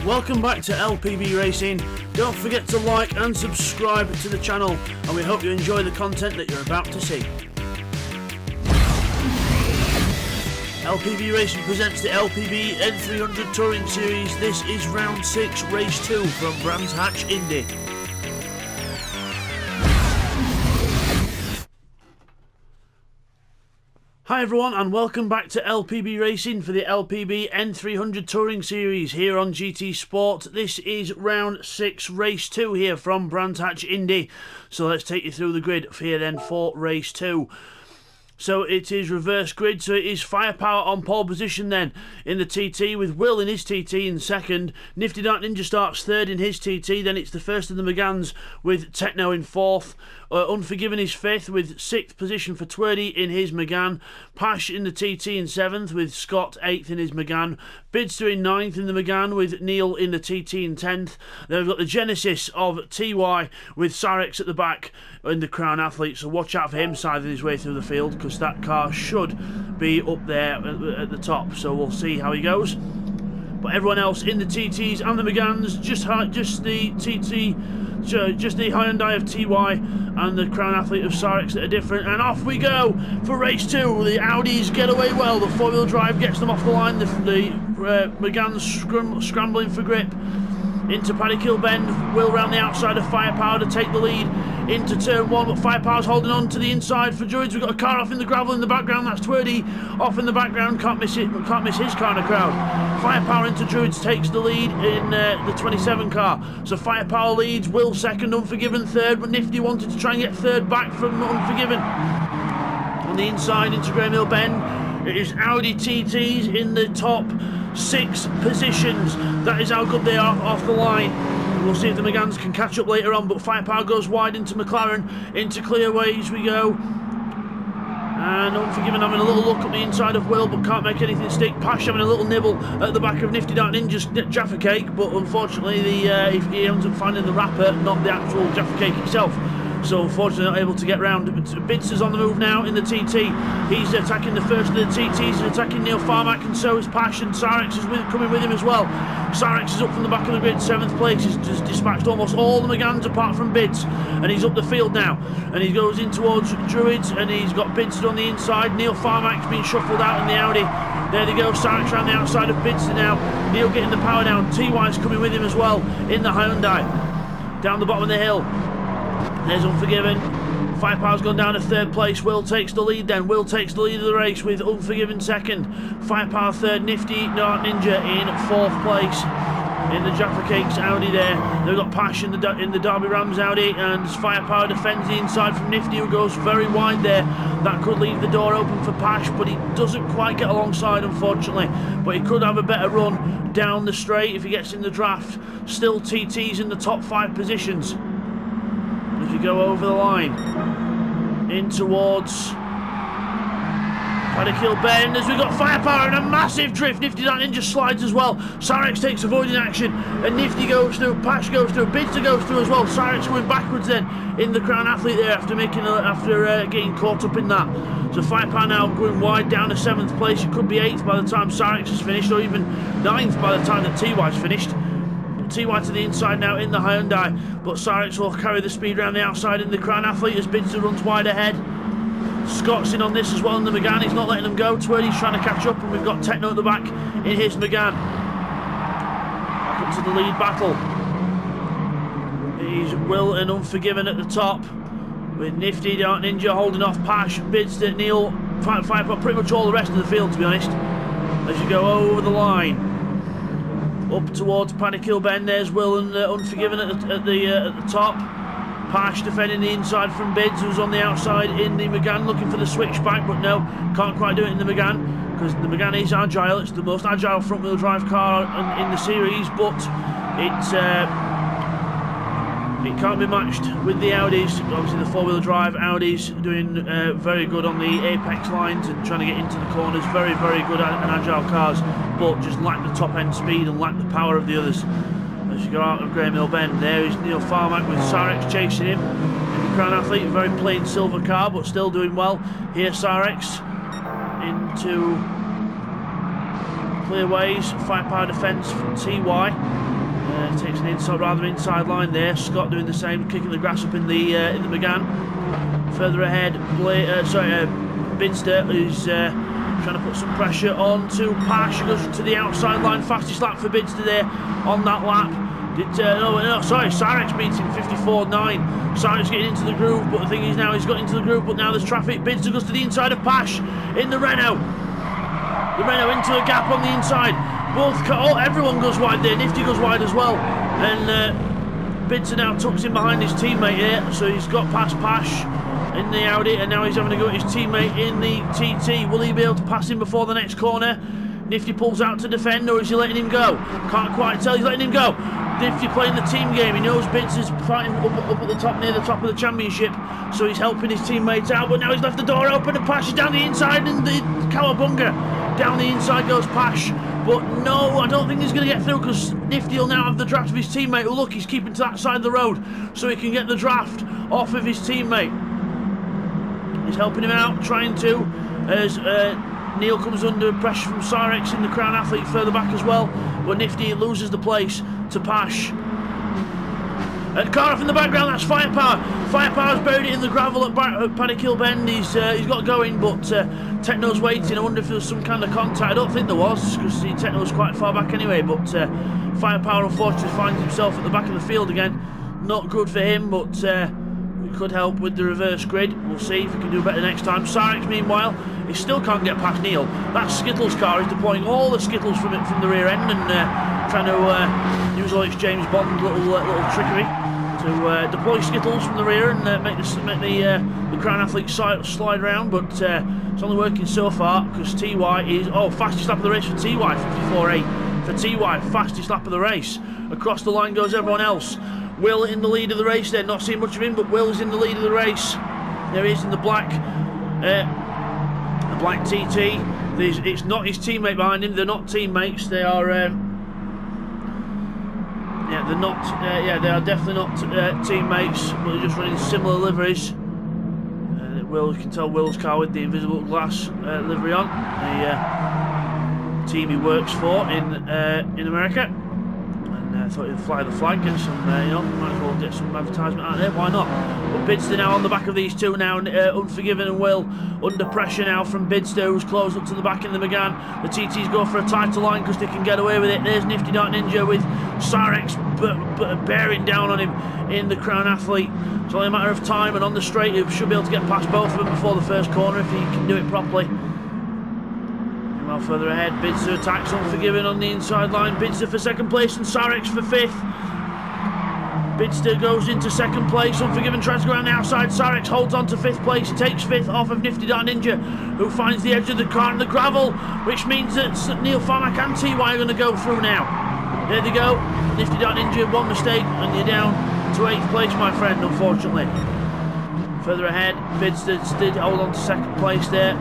Welcome back to LPB Racing. Don't forget to like and subscribe to the channel, and we hope you enjoy the content that you're about to see. LPB Racing presents the LPB N300 Touring Series. This is round 6, race 2 from Brands Hatch, Indy. Hi everyone, and welcome back to LPB Racing for the LPB N300 Touring Series here on GTSport. This is round 6, race 2 here from Brands Hatch, Indy. So let's take you through the grid here then for race 2. So it is reverse grid, so it is Firepower on pole position then in the TT, with Will in his TT in second. Nifty Dark Ninja starts third in his TT, then it's the first of the McGanns with Techno in fourth. Unforgiven is fifth with sixth position for Twerdy in his McGann. Pash in the TT in seventh with Scott eighth in his McGann. Bidster in ninth in the McGann with Neil in the TT in 10th. Then we've got the Genesis of TY with Sarex at the back in the Crown Athlete, so watch out for him scything his way through the field, because that car should be up there at the top, so we'll see how he goes. But everyone else in the TTs and the McGanns, just the TT, just the Hyundai of TY and the Crown Athlete of Sarex that are different. And off we go for race 2. The Audis get away well. The four-wheel drive gets them off the line. The McGann's scrambling for grip. Into Paddy Kilbend, Will round the outside of Firepower to take the lead into turn 1, but Firepower's holding on to the inside for Druids. We've got a car off in the gravel in the background, that's Twerdy off in the background, can't miss his car in the crowd. Firepower into Druids takes the lead in the 27 car, so Firepower leads, Will second, Unforgiven third, but Nifty wanted to try and get third back from Unforgiven. On the inside into Graham Hill Bend, it is Audi TTs in the top 6 positions. That is how good they are off the line. And we'll see if the McGanns can catch up later on, but Firepower goes wide into McLaren, into clearways we go. And Unforgiven having a little look at the inside of Will, but can't make anything stick. Pash having a little nibble at the back of Nifty Dark Ninja's Jaffa Cake, but unfortunately he ends up finding the wrapper, not the actual Jaffa Cake itself. So unfortunately not able to get round. Bidster's on the move now in the TT. He's attacking the first of the TTs, he's attacking Neil Farmack, and so is Pash, and Sarex is coming with him as well. Sarex is up from the back of the grid, 7th place. He's just dispatched almost all the McGanns apart from Bids, and he's up the field now. And he goes in towards Druids, and he's got Bidster on the inside. Neil Farmack's been shuffled out in the Audi. There they go, Sarex around the outside of Bidster now. Neil getting the power down. TY's coming with him as well in the Hyundai. Down the bottom of the hill. There's Unforgiven. Firepower's gone down to 3rd place. Will takes the lead then. Will takes the lead of the race with Unforgiven 2nd. Firepower 3rd. Nifty Dark Ninja in 4th place. In the Jaffa Cakes Audi there. They've got Pash in the Derby Rams Audi, and Firepower defends the inside from Nifty, who goes very wide there. That could leave the door open for Pash, but he doesn't quite get alongside unfortunately. But he could have a better run down the straight if he gets in the draft. Still TT's in the top 5 positions. As you go over the line, in towards Paddy Kilbend, as we've got Firepower and a massive drift. Nifty Dark Ninja slides as well. Sarex takes avoiding action, and Nifty goes through, Pash goes through, Bidster goes through as well. Sarex going backwards then in the Crown Athlete there after getting caught up in that. So Firepower now going wide down to 7th place. It could be 8th by the time Sarex has finished, or even 9th by the time that TY's finished. TY to the inside now in the Hyundai, but Sarex will carry the speed around the outside in the Crown Athlete as Bidster runs wide ahead. Scott's in on this as well in the McGann, he's not letting them go. Twerdy's trying to catch up, and we've got Techno at the back in his McGann. Back up to the lead battle. He's Will and Unforgiven at the top, with Nifty Dark Ninja holding off Pash, Bidster, Neil, Firepower, pretty much all the rest of the field to be honest. As you go over the line, up towards Paddy Kilbend, there's Will and Unforgiven at the top. Pash defending the inside from Bids, who's on the outside in the McGann, looking for the switchback, but no, can't quite do it in the McGann, because the McGann is agile. It's the most agile front-wheel drive car in the series, but it can't be matched with the Audis. Obviously the 4-wheel drive Audis doing very good on the apex lines and trying to get into the corners. Very, very good and agile cars, but just lack the top end speed and lack the power of the others. As you go out of Graham Hill Bend, there is Neil Farmack with Sarex chasing him. In the Crown Athlete, a very plain silver car, but still doing well. Here Sarex into clear ways. Firepower defence from TY. Takes an inside line there. Scott doing the same, kicking the grass up in the McGann. Further ahead, Bidster is trying to put some pressure on to Pash. He goes to the outside line. Fastest lap for Bidster there on that lap. Cyrex beats him 54.9. Cyrex getting into the groove, but the thing is now he's got into the groove, but now there's traffic. Bidster goes to the inside of Pash in the Renault. The Renault into a gap on the inside. Everyone goes wide there. Nifty goes wide as well. And Bidster now tucks in behind his teammate here, so he's got past Pash in the Audi, and now he's having to go at his teammate in the TT. Will he be able to pass him before the next corner? Nifty pulls out to defend, or is he letting him go? Can't quite tell. He's letting him go. Nifty playing the team game. He knows Bidster's fighting up at the top, near the top of the championship, so he's helping his teammates out. But now he's left the door open and Pash is down the inside, and the cowabunga. Down the inside goes Pash. But no, I don't think he's going to get through, because Nifty will now have the draft of his teammate. Oh, look, he's keeping to that side of the road so he can get the draft off of his teammate. He's helping him out, trying to, as Neil comes under pressure from Cyrex in the Crown Athlete further back as well. But Nifty loses the place to Pash. And car off in the background, that's Firepower. Firepower's buried it in the gravel at Paddock Bend. He's got going, but Techno's waiting. I wonder if there was some kind of contact. I don't think there was, because Techno's quite far back anyway. But Firepower unfortunately finds himself at the back of the field again. Not good for him, but it could help with the reverse grid. We'll see if he can do better next time. Cyrex, meanwhile, he still can't get past Neil. That Skittles car is deploying all the Skittles from the rear end and trying to use all its James Bond little trickery to deploy Skittles from the rear and make the Crown Athlete slide around. But it's only working so far, because TY is fastest lap of the race for TY, 54.8 for TY, fastest lap of the race. Across the line goes everyone else. Will in the lead of the race there, not seeing much of him, but Will's in the lead of the race. There he is in the black TT. It's not his teammate behind him. They're not teammates. They are they are definitely not teammates, but they're just running similar liveries. You can tell Will's car with the invisible glass livery on, the team he works for in America. I thought he'd fly the flag, get some, might as well get some advertisement out there, why not? But Bidster now on the back of these two now, Unforgiven and Will under pressure now from Bidster, who's closed up to the back in the McGann. The TTs go for a tighter line because they can get away with it. There's Nifty Dart Ninja with Cyrex bearing down on him in the Crown Athlete. It's only a matter of time, and on the straight he should be able to get past both of them before the first corner if he can do it properly. Well, further ahead, Bidster attacks Unforgiven on the inside line. Bidster for second place and Cyrex for fifth. Bidster goes into second place. Unforgiven tries to go around the outside. Cyrex holds on to fifth place. He takes fifth off of Nifty Dart Ninja, who finds the edge of the car in the gravel, which means that Neil Farmack and TY are going to go through now. There they go. Nifty Dart Ninja, one mistake, and you're down to eighth place, my friend, unfortunately. Further ahead, Bidster did hold on to second place there.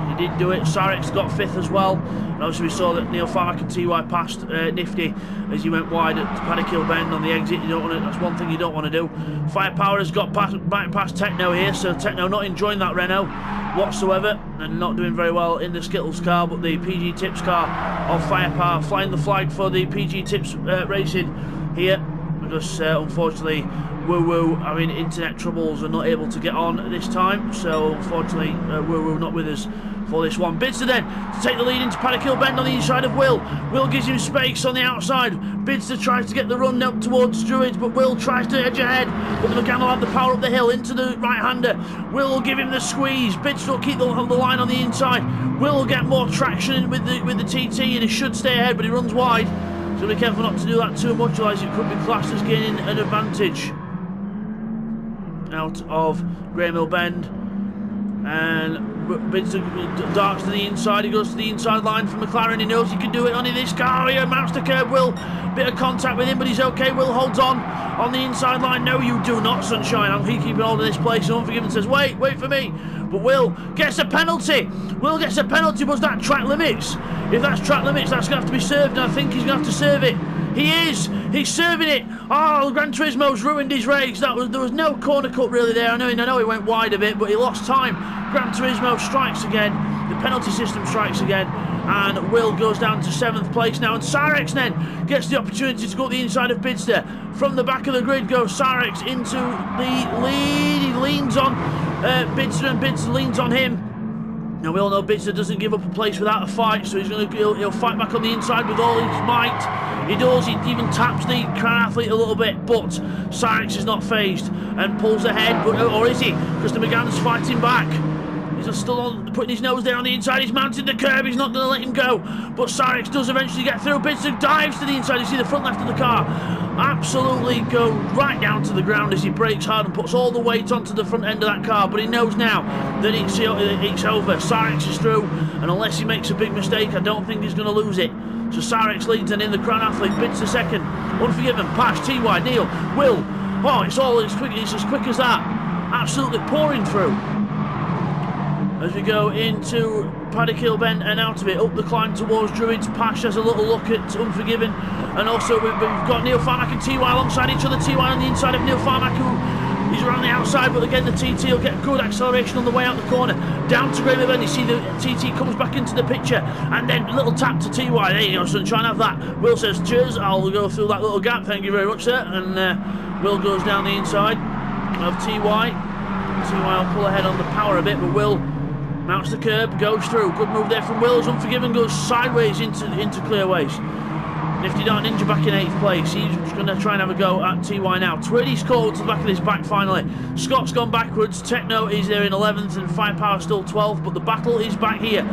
He did do it. Cyrex got fifth as well. And obviously we saw that Neil Farmack and TY passed Nifty as he went wide at Paddock Bend on the exit. That's one thing you don't want to do. Firepower has got back past Techno here, so Techno not enjoying that Renault whatsoever and not doing very well in the Skittles car, but the PG Tips car of Firepower flying the flag for the PG Tips Racing here. Because unfortunately having internet troubles and not able to get on at this time, so unfortunately not with us for this one. Bidster then to take the lead into Paddock Bend on the inside of Will. Will gives him space on the outside. Bidster tries to get the run up towards Druids, but Will tries to edge ahead, but the McGann will have the power up the hill into the right-hander. Will give him the squeeze. Bidster will keep the line on the inside. Will will get more traction with the TT, and he should stay ahead, but he runs wide. So be careful not to do that too much, otherwise it could be classed as gaining an advantage. Out of Graham Bend, and Bidster darts to the inside. He goes to the inside line for McLaren. He knows he can do it on this car. He mounts the curb. Will, bit of contact with him, but he's okay. Will holds on the inside line. No, you do not, Sunshine. I'm keeping hold of this place. And Unforgiven says, wait for me. But Will gets a penalty. Will gets a penalty. Was that track limits? If that's track limits, that's going to have to be served, and I think he's going to have to serve it. He is. He's serving it. Oh, Gran Turismo's ruined his race. There was no corner cut really there. I know he went wide a bit, but he lost time. Gran Turismo strikes again. The penalty system strikes again. and Will goes down to 7th place now, and Cyrex then gets the opportunity to go up the inside of Bidster. From the back of the grid goes Cyrex into the lead. He leans on Bidster, and Bidster leans on him. Now we all know Bidster doesn't give up a place without a fight, so he'll fight back on the inside with all his might. He does, he even taps the Crown Athlete a little bit, but Cyrex is not phased and pulls ahead, or is he? Because the McGann's fighting back. He's still on, putting his nose there on the inside. He's mounted the curb. He's not going to let him go. But Cyrex does eventually get through. Bidster dives to the inside. You see the front left of the car absolutely go right down to the ground as he brakes hard and puts all the weight onto the front end of that car. But he knows now that it's over. Cyrex is through, and unless he makes a big mistake, I don't think he's going to lose it. So Cyrex leads, and in the Crown Athlete, Bidster second. Unforgiven, Pash, TY, Neil, Will. Oh, it's as quick as that. Absolutely pouring through. As we go into Paddock Hill Bend and out of it, up the climb towards Druids. Pash has a little look at Unforgiven, and also we've got Neil Farmack and TY alongside each other. TY on the inside of Neil Farmack, who he's around the outside, but again the TT will get good acceleration on the way out the corner. Down to Graham Bend, you see the TT comes back into the picture, and then a little tap to TY. There you go, son, try and have that. Will says, cheers, I'll go through that little gap, thank you very much, sir. And Will goes down the inside of TY. TY will pull ahead on the power a bit, but Will mounts the curb, goes through. Good move there from Will as Unforgiven goes sideways into clearways. Nifty Dark Ninja back in 8th place. He's going to try and have a go at TY now. Twirly's called to the back of his back finally. Scott's gone backwards. Techno is there in 11th and Firepower still 12th, but the battle is back here.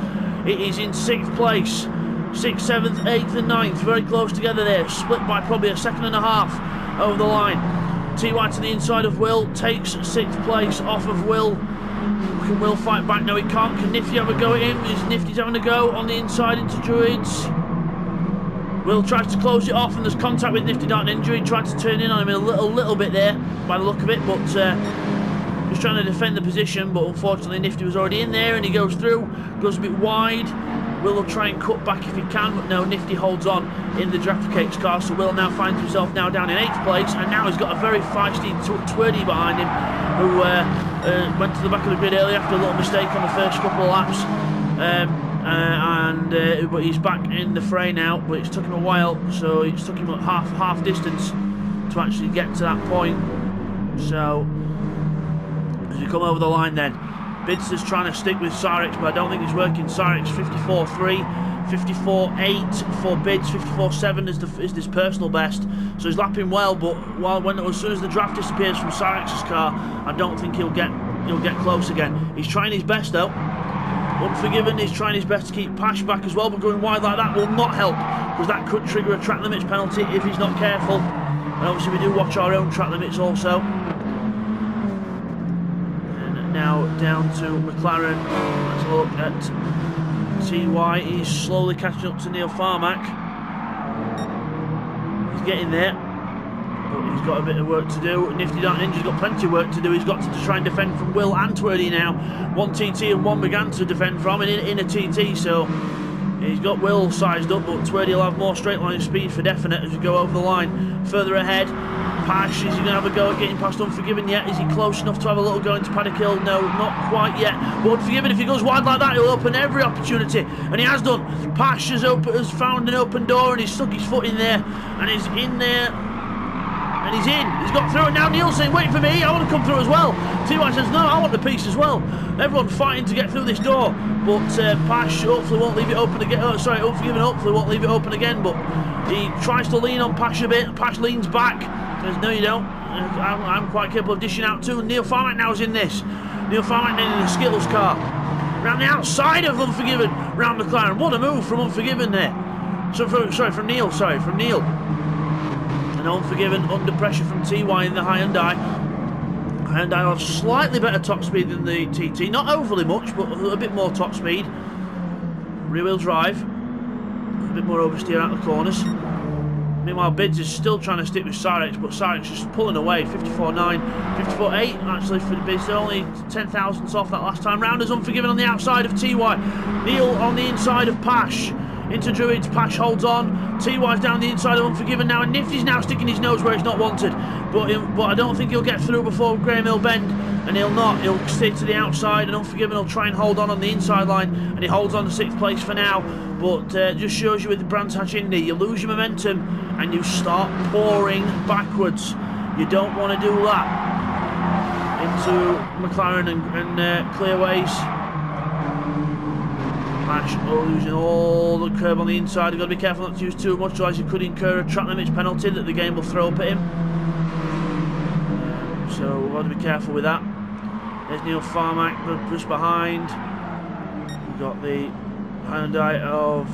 It is in 6th place. 6th, 7th, 8th and 9th. Very close together there. Split by probably a second and a half over the line. TY to the inside of Will. Takes 6th place off of Will. Can Will fight back? No, he can't. Can Nifty have a go at him? Is Nifty's having a go on the inside into Druids? Will tries to close it off, and there's contact with Nifty Dark Ninja. He tried to turn in on him a little bit there, by the look of it, but just trying to defend the position, but unfortunately Nifty was already in there, and he goes through, goes a bit wide. Will will try and cut back if he can, but no, Nifty holds on in the Drafter Cakes car, so Will now finds himself now down in 8th place, and now he's got a very feisty Twerdy behind him, who went to the back of the grid early after a little mistake on the first couple of laps, but he's back in the fray now, but it's took him a while, so it's took him half distance to actually get to that point. So as we come over the line then, Bidster's trying to stick with Cyrex, but I don't think he's working. Cyrex 54.3, 54.8 for Bids, 54.7 is his personal best, so he's lapping well, but as soon as the draft disappears from Cyrex's car, I don't think he'll get close again. He's trying his best though. Unforgiven is trying his best to keep Pash back as well, but going wide like that will not help, because that could trigger a track limits penalty if he's not careful. And obviously we do watch our own track limits also. And now down to McLaren. Let's look at TY. He's slowly catching up to Neil Farmack. He's getting there, but he's got a bit of work to do. Nifty Dark Ninja's got plenty of work to do. He's got to try and defend from Will and Twerdy now. One TT and one McGann to defend from in a TT, so he's got Will sized up, but Twerdy will have more straight line speed for definite as we go over the line. Further ahead, Pash, is he going to have a go at getting past Unforgiven yet? Is he close enough to have a little go into Paddock Hill? No, not quite yet. But Unforgiven, if he goes wide like that, he'll open every opportunity, and he has done. Pash has found an open door, and he's stuck his foot in there, and he's in there. And he's in, he's got through, and now Neil's saying, wait for me, I want to come through as well. TY says, no, I want the piece as well. Everyone's fighting to get through this door, but Pash hopefully won't leave it open again. Oh, sorry, Unforgiven hopefully won't leave it open again, but he tries to lean on Pash a bit. Pash leans back, says, no you don't, I'm quite capable of dishing out too. Neil Farmack now is in this. Neil Farmack then in the Skittles car. Round the outside of Unforgiven, round McLaren. What a move from Unforgiven there. From Neil. And Unforgiven under pressure from TY in the Hyundai. Hyundai will have slightly better top speed than the TT, not overly much, but a bit more top speed. Rear wheel drive, a bit more oversteer out the corners. Meanwhile, Bids is still trying to stick with Cyrex, but Cyrex is pulling away. 54.9, 54.8 actually for the Bids. They're only 10 thousandths off that last time round. As Unforgiven on the outside of TY. Neil on the inside of Pash. into Druids. Pash holds on. TY's down the inside of Unforgiven now, and Nifty's now sticking his nose where it's not wanted. But I don't think he'll get through before Graham Hill Bend, and he'll not. He'll stay to the outside, and Unforgiven will try and hold on the inside line, and he holds on to 6th place for now. But just shows you with the Brands Hatch Indy, you lose your momentum and you start pouring backwards. You don't want to do that into McLaren and Clearways. Pash losing all the curb on the inside. You've got to be careful not to use too much, otherwise you could incur a track limits penalty that the game will throw up at him. So we've got to be careful with that. There's Neil Farmack just behind. We've got the Hyundai of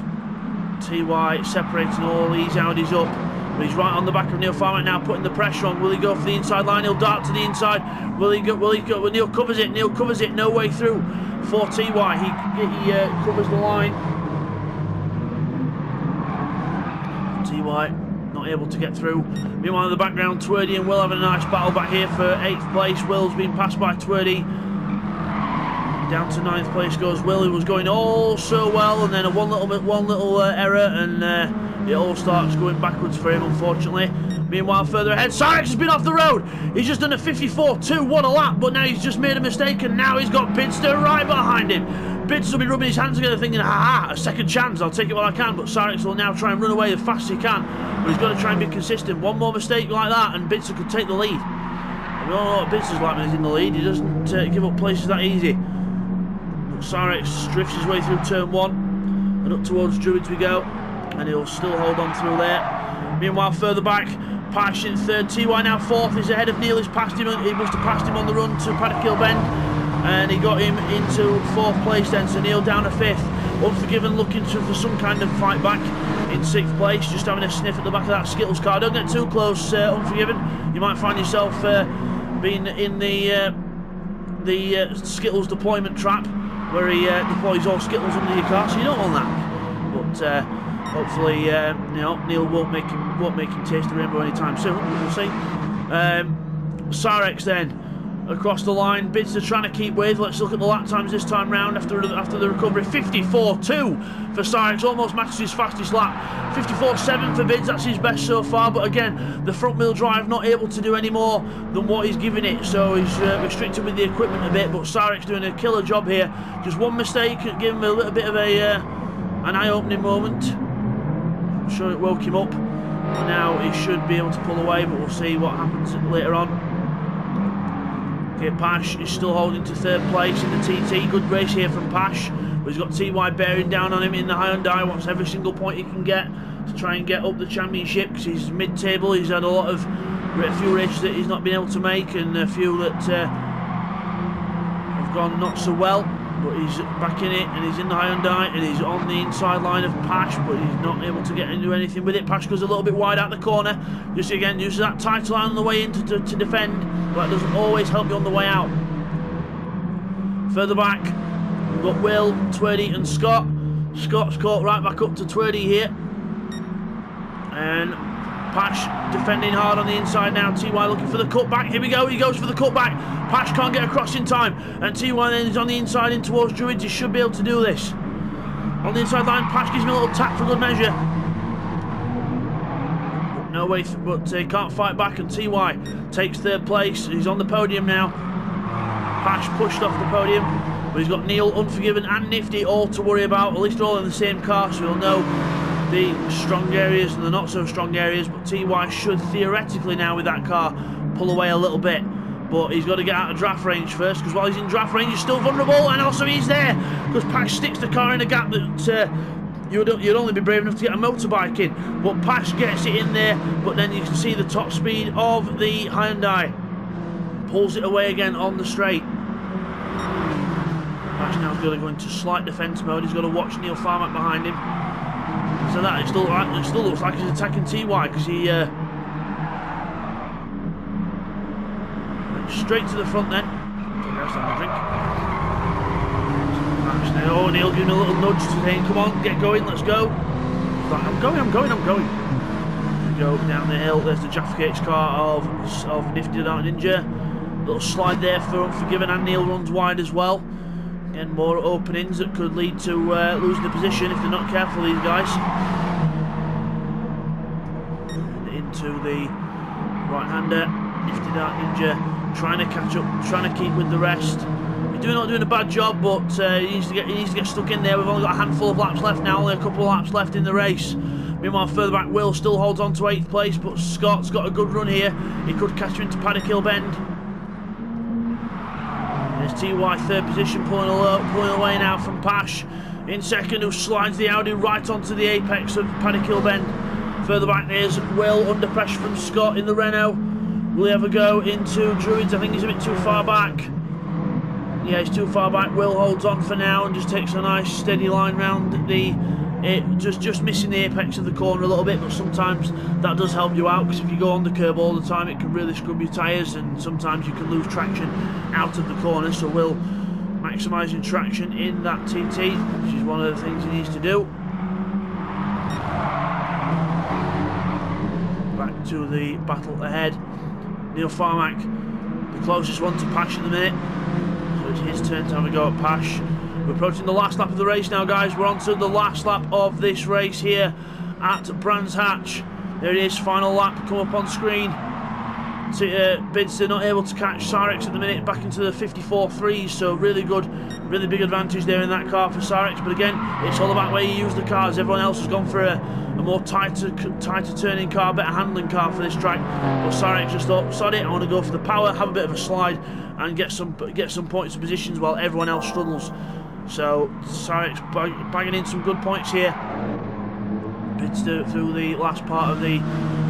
TY separating all these Audis up. But he's right on the back of Neil Farmack now, putting the pressure on. Will he go for the inside line? He'll dart to the inside. Will he go? Well, Neil covers it. Neil covers it. No way through for TY. He covers the line. TY not able to get through. Meanwhile, in the background, Twerdy and Will having a nice battle back here for 8th place. Will's been passed by Twerdy. Down to 9th place goes Will, who was going all so well, and then one little error, and it all starts going backwards for him, unfortunately. Meanwhile, further ahead, Cyrix has been off the road. He's just done a 54.21 a lap, but now he's just made a mistake, and now he's got Bidster right behind him. Bidster will be rubbing his hands together thinking, ha, a second chance, I'll take it while I can, but Cyrix will now try and run away as fast as he can. But he's got to try and be consistent. One more mistake like that, and Bidster could take the lead. And we all know what Bidster's like when he's in the lead. He doesn't give up places that easy. Cyrix drifts his way through turn 1 and up towards Druids we go, and he'll still hold on through there. Meanwhile, further back, Pash in 3rd, TY now 4th. He's ahead of Neil. He's passed him. He must have passed him on the run to Paddock Hill Bend, and he got him into 4th place then, so Neil down to 5th. Unforgiven looking for some kind of fight back in 6th place, just having a sniff at the back of that Skittles car. Don't get too close, Unforgiven. You might find yourself being in the Skittles deployment trap, where he deploys all Skittles under your car, so you don't want that. But hopefully, Neil won't make him taste the rainbow anytime soon. We'll see. Cyrix then across the line. Bidster trying to keep with. Let's look at the lap times this time round after the recovery. 54.2 for Cyrix, almost matches his fastest lap. 54.7 for Bids, that's his best so far, but again, the front wheel drive not able to do any more than what he's giving it, so he's restricted with the equipment a bit, but Cyrix doing a killer job here. Just one mistake gave him a little bit of an eye-opening moment. I'm sure it woke him up. Now he should be able to pull away, but we'll see what happens later on. Okay, Pash is still holding to 3rd place in the TT. Good race here from Pash. But he's got TY bearing down on him in the Hyundai. Wants every single point he can get to try and get up the championship, because he's mid-table. He's had a few races that he's not been able to make, and a few that have gone not so well. But he's back in it, and he's in the Hyundai, and he's on the inside line of Pash, but he's not able to get into anything with it. Pash goes a little bit wide out the corner. Just again, uses that tight line on the way in to defend, but that doesn't always help you on the way out. Further back, we've got Will, Twerdy and Scott. Scott's caught right back up to Twerdy here. And Pash defending hard on the inside now. TY looking for the cutback. Here we go. He goes for the cutback. Pash can't get across in time. And TY then is on the inside in towards Druids. He should be able to do this. On the inside line, Pash gives him a little tap for good measure. But no way, but he can't fight back. And TY takes 3rd place. He's on the podium now. Pash pushed off the podium. But he's got Neil, Unforgiven and Nifty all to worry about. At least they're all in the same car, so he'll know the strong areas and the not so strong areas. But TY should theoretically now with that car pull away a little bit, but he's got to get out of draft range first, because while he's in draft range he's still vulnerable, and also he's there because Pash sticks the car in a gap that you'd only be brave enough to get a motorbike in, but Pash gets it in there. But then you can see the top speed of the Hyundai pulls it away again on the straight. Pash now's got to go into slight defence mode. He's got to watch Neil Farmack behind him. So that it still looks like he's attacking TY, because he went straight to the front then. Oh, Neil giving a little nudge to saying, come on, get going, let's go. Like, I'm going. We go down the hill. There's the Jaffa Gates car of Nifty Dark Ninja. Little slide there for Unforgiven, and Neil runs wide as well. And more openings that could lead to losing the position if they're not careful, these guys. And into the right-hander, nifty Dark Ninja, trying to catch up, trying to keep with the rest. He's not doing a bad job, but he needs to get stuck in there. We've only got a handful of laps left now, only a couple of laps left in the race. Meanwhile, further back, Will still holds on to 8th place, but Scott's got a good run here. He could catch him into Paddock Hill Bend. There's TY 3rd position, pulling away now from Pash. In 2nd, who slides the Audi right onto the apex of Paddock Hill Bend. Further back, there's Will under pressure from Scott in the Renault. Will he ever go into Druids? I think he's a bit too far back. Yeah, he's too far back. Will holds on for now and just takes a nice steady line round the... just missing the apex of the corner a little bit, but sometimes that does help you out, because if you go on the curb all the time it can really scrub your tyres, and sometimes you can lose traction out of the corner. So Will maximising traction in that TT, which is one of the things he needs to do. Back to the battle ahead. Neil Farmack, the closest one to Pash at the minute. So it's his turn to have a go at Pash. We're approaching the last lap of the race now, guys. We're on to the last lap of this race here at Brands Hatch. There it is, final lap, come up on screen. Bidster not able to catch Sarex at the minute, back into the 54.3s, so really good, really big advantage there in that car for Sarex. But again, it's all about where you use the cars. Everyone else has gone for a more tighter turning car, better handling car for this track. But Sarex just thought, sod it, I want to go for the power, have a bit of a slide, and get some points and positions while everyone else struggles. So Sarex bagging in some good points here. Bidster through the last part of the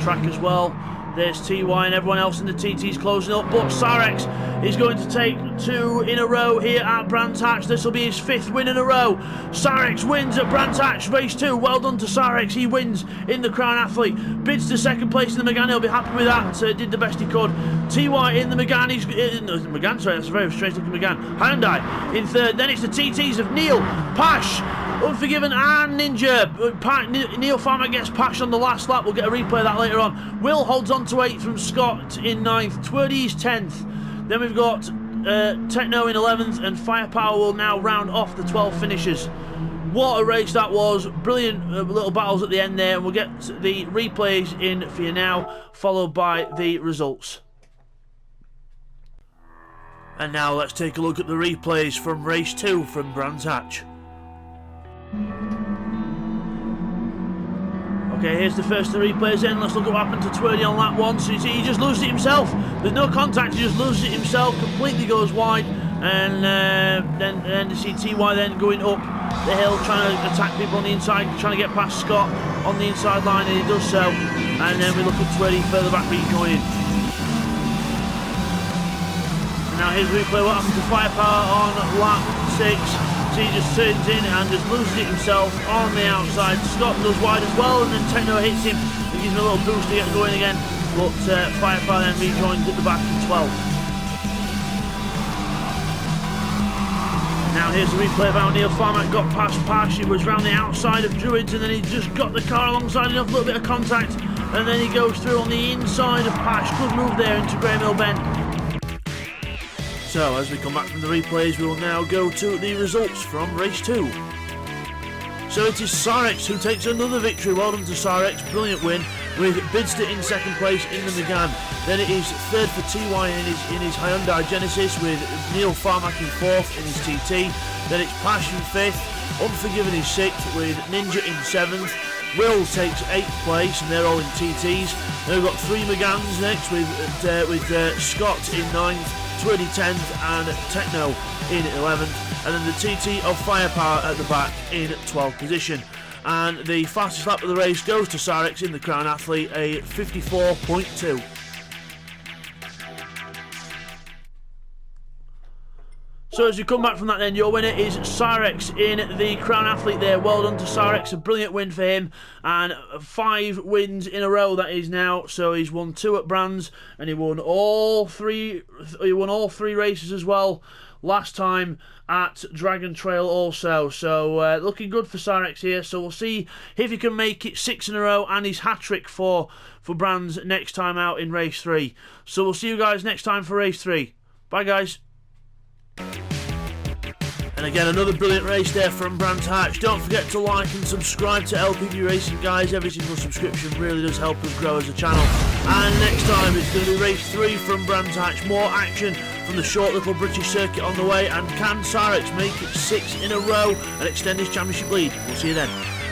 track as well. There's TY and everyone else in the TT's closing up, but Sarex is going to take 2 in a row here at Brands Hatch. This will be his 5th win in a row. Sarex wins at Brands Hatch, race 2. Well done to Sarex, he wins in the Crown Athlete. Bids to 2nd place in the Megane, he'll be happy with that, did the best he could. TY in the Megane, sorry, that's a very strange looking Megane. Hyundai in 3rd, then it's the TT's of Neil, Pash, Unforgiven and Ninja. Neil Farmer gets Pash on the last lap. We'll get a replay of that later on. Will holds on to 8th from Scott in 9th. Twerdy's 10th. Then we've got Techno in 11th, and Firepower will now round off the 12 finishers. What a race that was. Brilliant little battles at the end there. And we'll get the replays in for you now, followed by the results. And now let's take a look at the replays from race 2 from Brands Hatch. Okay, here's the first of the replays in. Let's look at what happened to Twerdy on lap 1. So you see, he just loses it himself. There's no contact, he just loses it himself, completely goes wide. And then you see TY then going up the hill, trying to attack people on the inside, trying to get past Scott on the inside line, and he does so. And then we look at Twerdy further back rejoining. And now here's the replay what happened to Firepower on lap 6. So he just turns in and just loses it himself on the outside. Scott goes wide as well, and then Techno hits him and gives him a little boost to get going again. But Firepower then rejoins at the back in 12th. Now here's the replay of how Neil Farmack got past Pash. He was round the outside of Druids, and then he just got the car alongside enough, a little bit of contact, and then he goes through on the inside of Pash. Good move there into Graham Hill Bend. So as we come back from the replays, we will now go to the results from race 2. So it is Sarex who takes another victory. Well done to Sarex, brilliant win, with Bidster in 2nd place in the Megane. Then it is 3rd for TY in his Hyundai Genesis, with Neil Farmack in 4th in his TT. Then it's Pash in 5th, Unforgiven is 6th, with Ninja in 7th. Will takes 8th place, and they're all in TTs. Then we've got 3 Meganes next, with Scott in 9th, Twerdy 10th, and Techno in 11th, and then the TT of Firepower at the back in 12th position. And the fastest lap of the race goes to Sarex in the Crown Athlete, a 54.2. So as you come back from that then, your winner is Sarex in the Crown Athlete there. Well done to Sarex, a brilliant win for him, and 5 wins in a row that is now. So he's won 2 at Brands, and he won all 3 races as well last time at Dragon Trail also. So looking good for Sarex here. So we'll see if he can make it 6 in a row and his hat-trick for Brands next time out in race 3. So we'll see you guys next time for race 3. Bye guys. And And again, another brilliant race there from Brands Hatch. Don't forget to like and subscribe to LPB Racing, guys. Every single subscription really does help us grow as a channel. And next time it's going to be race 3 from Brands Hatch. More action from the short little British circuit on the way. And can Sarex make it 6 in a row and extend his championship lead? We'll see you then.